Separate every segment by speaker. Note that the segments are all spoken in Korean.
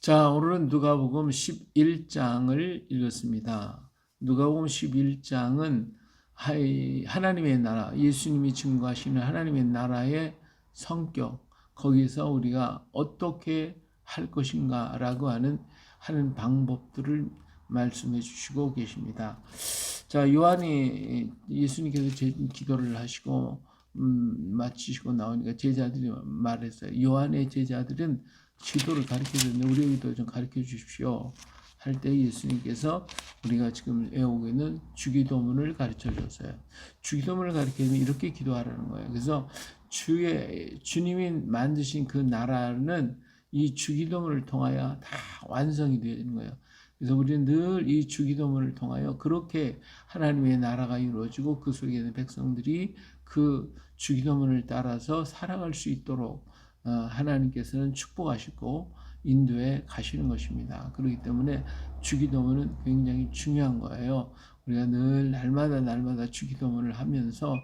Speaker 1: 자, 오늘은 누가복음 11장을 읽었습니다. 누가복음 11장은 하나님의 나라, 예수님이 증거하시는 하나님의 나라의 성격, 거기서 우리가 어떻게 할 것인가라고 하는 방법들을 말씀해 주시고 계십니다. 자, 예수님께서 기도를 하시고 마치시고 나오니까 제자들이 말했어요. 요한의 제자들은 기도를 가르쳐줬는데 우리에게도 좀 가르쳐 주십시오 할 때 예수님께서 우리가 지금 외우고 있는 주기도문을 가르쳐 줬어요. 주기도문을 가르치면 이렇게 기도하라는 거예요. 그래서 주님이 만드신 그 나라는 이 주기도문을 통하여 다 완성이 되는 거예요. 그래서 우리는 늘 이 주기도문을 통하여 그렇게 하나님의 나라가 이루어지고 그 속에 있는 백성들이 그 주기도문을 따라서 살아갈 수 있도록 하나님께서는 축복하시고 인도에 가시는 것입니다. 그렇기 때문에 주기도문은 굉장히 중요한 거예요. 우리가 늘 날마다 주기도문을 하면서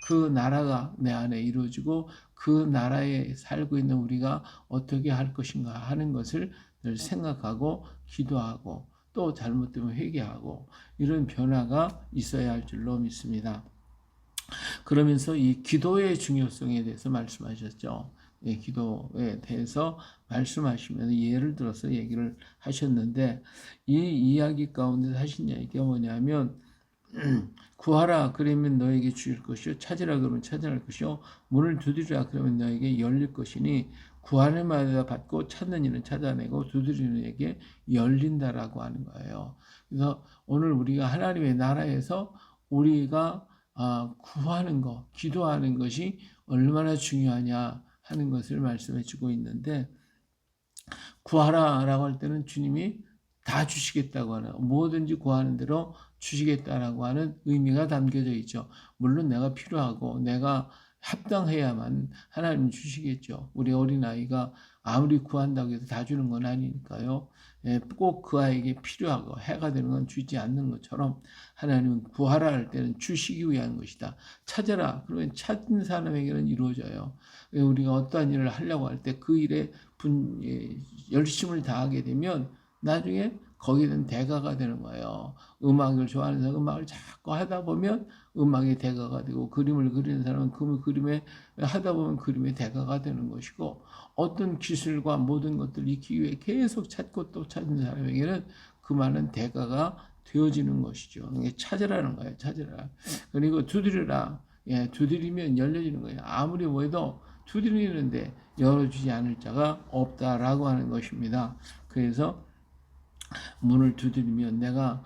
Speaker 1: 그 나라가 내 안에 이루어지고 그 나라에 살고 있는 우리가 어떻게 할 것인가 하는 것을 늘 생각하고 기도하고 또 잘못되면 회개하고 이런 변화가 있어야 할 줄로 믿습니다. 그러면서 이 기도의 중요성에 대해서 말씀하셨죠. 예, 기도에 대해서 말씀하시면 예를 들어서 얘기를 하셨는데 이 이야기 가운데 하신 얘기가 뭐냐면 구하라 그러면 너에게 주실 것이요 찾으라 그러면 찾아낼 것이요 문을 두드리라 그러면 너에게 열릴 것이니 구하는 마다 받고 찾는 이는 찾아내고 두드리는 이에게 열린다라고 하는 거예요. 그래서 오늘 우리가 하나님의 나라에서 우리가 구하는 것, 기도하는 것이 얼마나 중요하냐 하는 것을 말씀해 주고 있는데 구하라라고 할 때는 주님이 다 주시겠다고 하는 뭐든지 구하는 대로 주시겠다라고 하는 의미가 담겨져 있죠. 물론 내가 필요하고 내가 합당해야만 하나님 주시겠죠. 우리 어린아이가 아무리 구한다고 해서 다 주는 건 아니니까요. 꼭 그 아이에게 필요하고 해가 되는 건 주지 않는 것처럼 하나님은 구하라 할 때는 주시기 위한 것이다. 찾아라 그러면 찾은 사람에게는 이루어져요. 우리가 어떠한 일을 하려고 할 때 그 일에 열심을 다하게 되면 나중에 거기는 대가가 되는 거예요. 음악을 좋아하는 사람은 음악을 자꾸 하다 보면 음악의 대가가 되고 그림을 그리는 사람은 그 그림에 하다 보면 그림의 대가가 되는 것이고 어떤 기술과 모든 것들을 익히기 위해 계속 찾고 또 찾는 사람에게는 그 많은 대가가 되어지는 것이죠. 이게 찾으라는 거예요. 찾으라. 그리고 두드리라. 예, 두드리면 열려지는 거예요. 아무리 뭐해도 두드리는데 열어주지 않을 자가 없다라고 하는 것입니다. 그래서 문을 두드리면 내가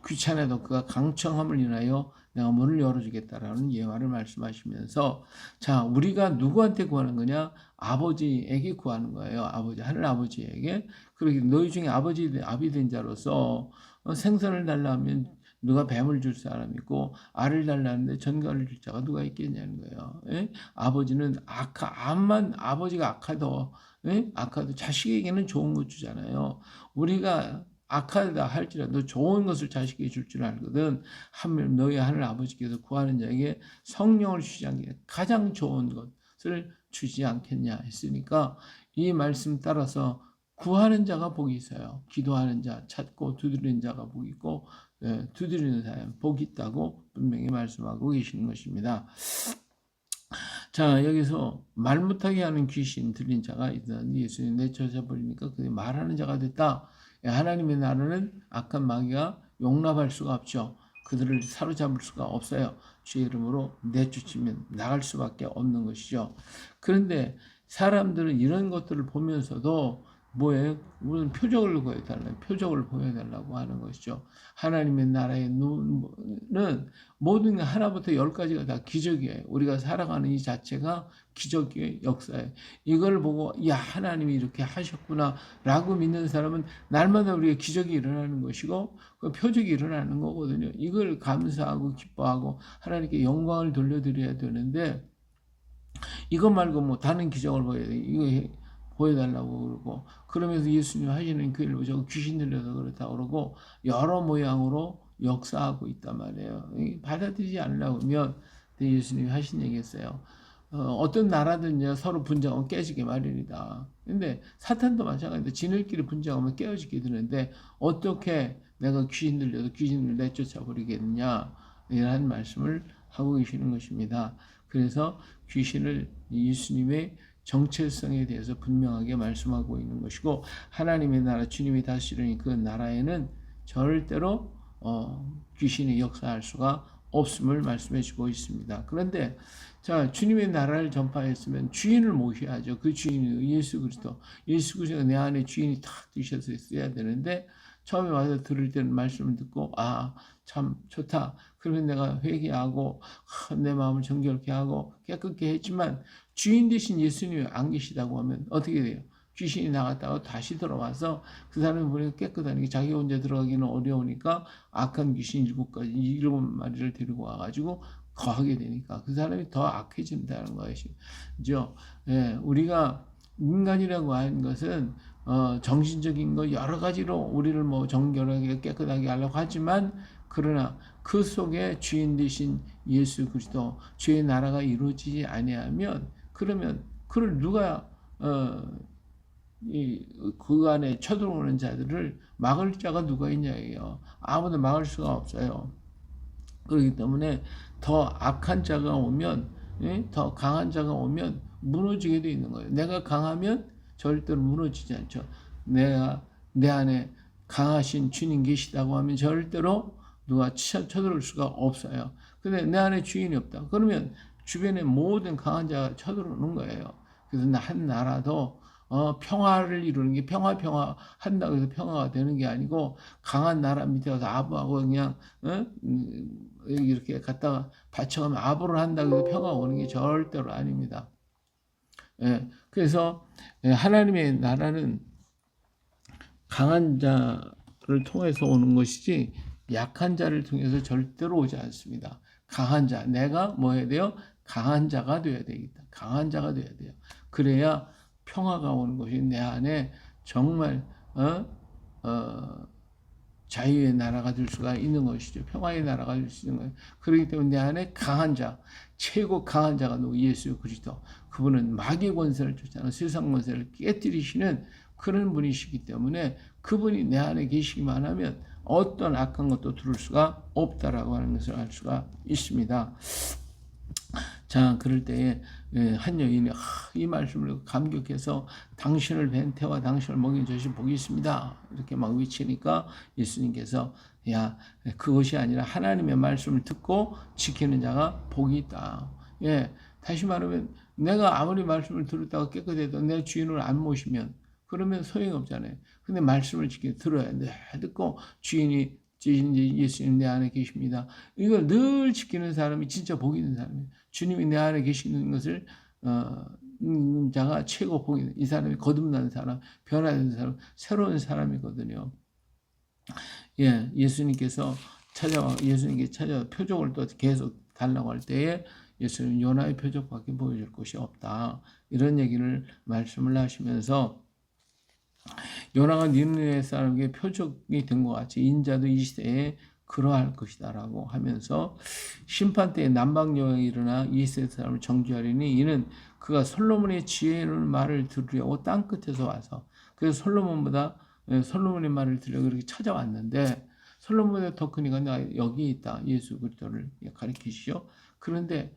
Speaker 1: 귀찮아도 그가 강청함을 인하여 내가 문을 열어주겠다라는 예화를 말씀하시면서 자 우리가 누구한테 구하는 거냐 아버지에게 구하는 거예요. 아버지 하늘 아버지에게 그러기 너희 중에 아비 된 자로서 생선을 달라 하면 누가 뱀을 줄 사람이고 알을 달라는데 전갈을 줄 자가 누가 있겠냐는 거예요. 예? 아버지는 암만 아버지가 악하도 자식에게는 좋은 거 주잖아요. 우리가 악하다 할지라도 좋은 것을 자식에게 줄 줄 알거든. 너희 하늘 아버지께서 구하는 자에게 성령을 주지 않게 가장 좋은 것을 주지 않겠냐 했으니까 이 말씀 따라서 구하는 자가 복이 있어요. 기도하는 자, 찾고 두드리는 자가 복이 있고 두드리는 사람 복이 있다고 분명히 말씀하고 계시는 것입니다. 자 여기서 말 못하게 하는 귀신 들린 자가 있더니 예수님 내쫓아 버리니까 그게 말하는 자가 됐다. 하나님의 나라는 악한 마귀가 용납할 수가 없죠. 그들을 사로잡을 수가 없어요. 주의 이름으로 내쫓으면 나갈 수밖에 없는 것이죠. 그런데 사람들은 이런 것들을 보면서도 뭐예요? 무슨 표적을 보여달라고, 표적을 보여달라고 하는 것이죠. 하나님의 나라의 눈은 모든 게 하나부터 열까지가 다 기적이에요. 우리가 살아가는 이 자체가 기적의 역사예요. 이걸 보고 야 하나님이 이렇게 하셨구나 라고 믿는 사람은 날마다 우리가 기적이 일어나는 것이고 그 표적이 일어나는 거거든요. 이걸 감사하고 기뻐하고 하나님께 영광을 돌려드려야 되는데 이것 말고 뭐 다른 기적을 보여야 돼. 이거 보여달라고 그러고 그러면서 예수님 하시는 그 일을 보자고 귀신 들려서 그렇다 그러고 여러 모양으로 역사하고 있단 말이에요. 받아들이지 않으려고 하면 예수님이 하신 얘기였어요. 어떤 나라든지 서로 분쟁하면 깨지게 마련이다. 근데 사탄도 마찬가지인데 지들끼리 분쟁하면 깨어지게 되는데 어떻게 내가 귀신 들려도 귀신을 내쫓아 버리겠느냐 이런 말씀을 하고 계시는 것입니다. 그래서 귀신을 예수님의 정체성에 대해서 분명하게 말씀하고 있는 것이고 하나님의 나라 주님이 다스리는 그 나라에는 절대로 귀신이 역사할 수가 없음을 말씀해 주고 있습니다. 그런데 자, 주님의 나라를 전파했으면 주인을 모셔야죠. 그 주인이 예수 그리스도. 예수 그리스도가 내 안에 주인이 탁 드셔서 있어야 되는데 처음에 와서 들을 때는 말씀을 듣고 참 좋다. 그러면 내가 회개하고 내 마음을 정결케 하고 깨끗게 했지만 주인 되신 예수님이 안 계시다고 하면 어떻게 돼요? 귀신이 나갔다가 다시 들어와서 그 사람이 보니까 깨끗하니까 자기 혼자 들어가기는 어려우니까 악한 귀신 7마리를 데리고 와가지고 거하게 되니까 그 사람이 더 악해진다는 것이죠. 예, 우리가 인간이라고 하는 것은 정신적인 거 여러 가지로 우리를 뭐 정결하게 깨끗하게 하려고 하지만 그러나 그 속에 주인 되신 예수 그리스도 주의 나라가 이루어지지 아니하면 그러면 그를 누가 그 안에 쳐들어오는 자들을 막을 자가 누가 있냐예요. 아무도 막을 수가 없어요. 그렇기 때문에 더 악한 자가 오면 더 강한 자가 오면 무너지게 돼 있는 거예요. 내가 강하면 절대로 무너지지 않죠. 내가 내 안에 강하신 주님 계시다고 하면 절대로 누가 쳐들어올 수가 없어요. 근데 내 안에 주인이 없다. 그러면 주변에 모든 강한 자가 쳐들어오는 거예요. 그래서 한 나라도 평화를 이루는 게 평화 한다고 해서 평화가 되는 게 아니고 강한 나라 밑에 가서 아부하고 그냥 이렇게 갖다가 받쳐가면 아부를 한다고 해서 평화가 오는 게 절대로 아닙니다. 예, 그래서 하나님의 나라는 강한 자를 통해서 오는 것이지 약한 자를 통해서 절대로 오지 않습니다. 강한 자, 내가 뭐 해야 돼요? 강한 자가 되어야 되겠다. 강한 자가 되어야 돼요. 그래야 평화가 오는 것이 내 안에 정말 자유의 나라가 될 수가 있는 것이죠. 평화의 나라가 될 수 있는 거예요. 그렇기 때문에 내 안에 강한 자, 최고 강한 자가 누구? 예수 그리스도. 그분은 마귀의 권세를 쫓아서 세상 권세를 깨뜨리시는 그런 분이시기 때문에 그분이 내 안에 계시기만 하면 어떤 악한 것도 들을 수가 없다라고 하는 것을 알 수가 있습니다. 자, 그럴 때에 한 여인이 이 말씀을 감격해서 당신을 뵌 태와 당신을 먹인 젖이 복이 있습니다. 이렇게 막 외치니까 예수님께서 야, 그것이 아니라 하나님의 말씀을 듣고 지키는 자가 복이 있다. 예, 다시 말하면 내가 아무리 말씀을 들었다가 깨끗해도 내 주인을 안 모시면 그러면 소용이 없잖아요. 근데 말씀을 들어야 돼. 듣고 주인이 예수님 내 안에 계십니다. 이걸 늘 지키는 사람이 진짜 복 있는 사람이에요. 주님이 내 안에 계시는 것을 자가 최고 복이 있는 이 사람이 거듭난 사람, 변화된 사람, 새로운 사람이거든요. 예, 예수님께 찾아와 표적을 또 계속 달라고 할 때에 예수님 요나의 표적밖에 보여줄 것이 없다. 이런 얘기를 말씀을 하시면서 요나가 니느웨 사람에게 표적이 된 것 같이 인자도 이 시대에 그러할 것이다라고 하면서 심판 때에 남방 여왕이 일어나 이 세대 사람을 정죄하리니 이는 그가 솔로몬의 지혜로운 말을 들으려고 땅 끝에서 와서 그래서 솔로몬의 말을 들으려고 그렇게 찾아왔는데 솔로몬의 더 크니까 나 여기 있다 예수 그리스도를 가리키시죠. 그런데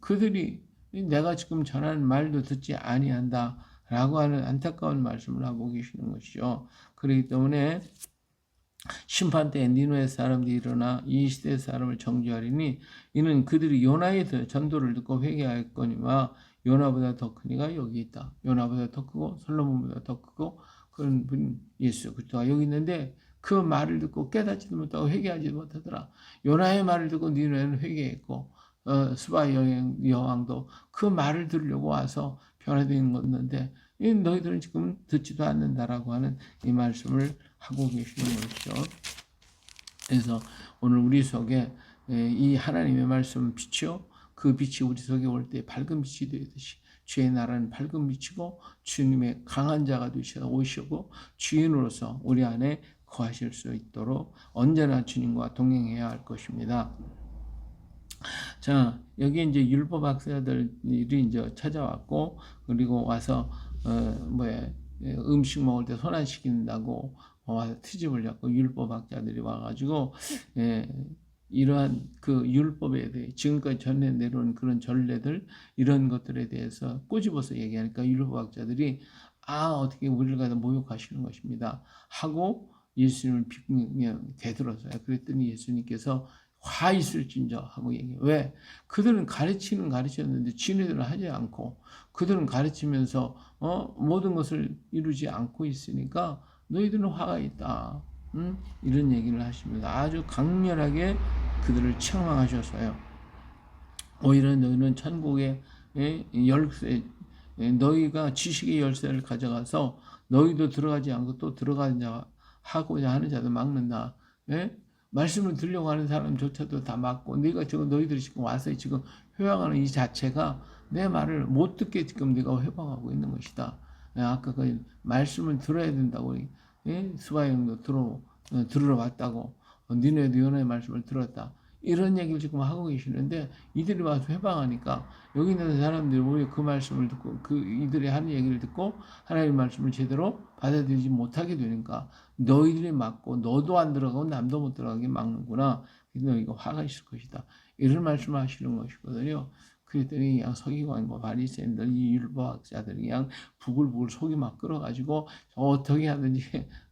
Speaker 1: 그들이 내가 지금 전하는 말도 듣지 아니한다. 라고 하는 안타까운 말씀을 하고 계시는 것이죠. 그렇기 때문에 심판 때에 니느웨 사람들이 일어나 이 시대 사람을 정죄하리니 이는 그들이 요나의 전도를 듣고 회개하였거니와 요나보다 더 크니가 여기 있다. 요나보다 더 크고 솔로몬보다 더 크고 그런 분 예수 그리스도가 여기 있는데 그 말을 듣고 깨닫지도 못하고 회개하지도 못하더라. 요나의 말을 듣고 니느웨는 회개했고 스바 여왕도 그 말을 들으려고 와서 변화된 건데 너희들은 지금 듣지도 않는다라고 하는 이 말씀을 하고 계시는 것이죠. 그래서 오늘 우리 속에 이 하나님의 말씀 빛이요. 그 빛이 우리 속에 올 때 밝은 빛이 되듯이 주의 나라는 밝은 빛이고 주님의 강한 자가 되셔서 오시고 주인으로서 우리 안에 거하실 수 있도록 언제나 주님과 동행해야 할 것입니다. 자, 여기 이제 율법 학자들이 이제 찾아왔고, 그리고 와서, 음식 먹을 때 손 안 씻긴다고 와서 트집을 잡고 율법 학자들이 와가지고, 예, 이러한 그 율법에 대해 지금까지 전해 내려온 그런 전례들 이런 것들에 대해서 꼬집어서 얘기하니까 율법학자들이 어떻게 우리를 갖다 모욕하시는 것입니다 하고 예수님을 비판하며 되들었어요. 그랬더니 예수님께서 화 있을진저 하고 얘기해요. 왜? 그들은 가르치는데 지네들은 하지 않고 그들은 가르치면서 모든 것을 이루지 않고 있으니까 너희들은 화가 있다. 이런 얘기를 하십니다. 아주 강렬하게 그들을 책망하셔서요. 오히려 너희는 천국의 열쇠, 너희가 지식의 열쇠를 가져가서 너희도 들어가지 않고 또 하고자 하는 자도 막는다. 예? 말씀을 들려고 하는 사람조차도 다 막고 네가 지금 너희들이 지금 와서 지금 회방하는 이 자체가 내 말을 못 듣게 지금 네가 회방하고 있는 것이다. 아까 그 말씀을 들어야 된다고 스바형도 들으러 왔다고 니네도 연의 말씀을 들었다. 이런 얘기를 지금 하고 계시는데 이들이 와서 회방하니까 여기 있는 사람들이 오히려 그 말씀을 듣고 이들이 하는 얘기를 듣고 하나님의 말씀을 제대로 받아들이지 못하게 되니까 너희들이 막고 너도 안 들어가고 남도 못 들어가게 막는구나. 그래서 너희가 화가 있을 것이다. 이런 말씀을 하시는 것이거든요. 그랬더니 그냥 서기관과 바리새인들 이 율법학자들이 그냥 부글부글 속이 막 끓어가지고 어떻게 하든지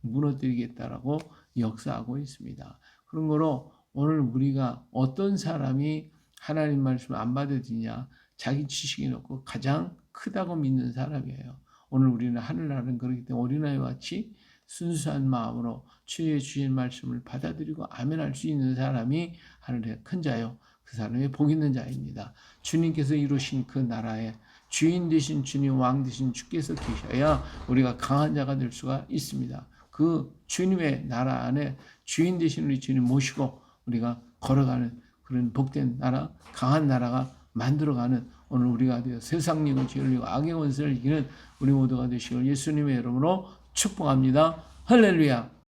Speaker 1: 무너뜨리겠다라고 역사하고 있습니다. 그런 거로 오늘 우리가 어떤 사람이 하나님 말씀을 안 받아들이냐 자기 지식이 높고 가장 크다고 믿는 사람이에요. 오늘 우리는 하늘나라는 그렇기 때문에 어린아이와 같이 순수한 마음으로 주의 주신 말씀을 받아들이고 아멘할 수 있는 사람이 하늘의 큰 자요. 그 사람이 복 있는 자입니다. 주님께서 이루신 그 나라에 주인 되신 주님, 왕 되신 주께서 계셔야 우리가 강한 자가 될 수가 있습니다. 그 주님의 나라 안에 주인 되신 우리 주님 모시고 우리가 걸어가는 그런 복된 나라, 강한 나라가 만들어가는 오늘 우리가 되어 세상 영을 지으려고 악의 원수를 이기는 우리 모두가 되시길 예수님의 이름으로 축복합니다. 할렐루야.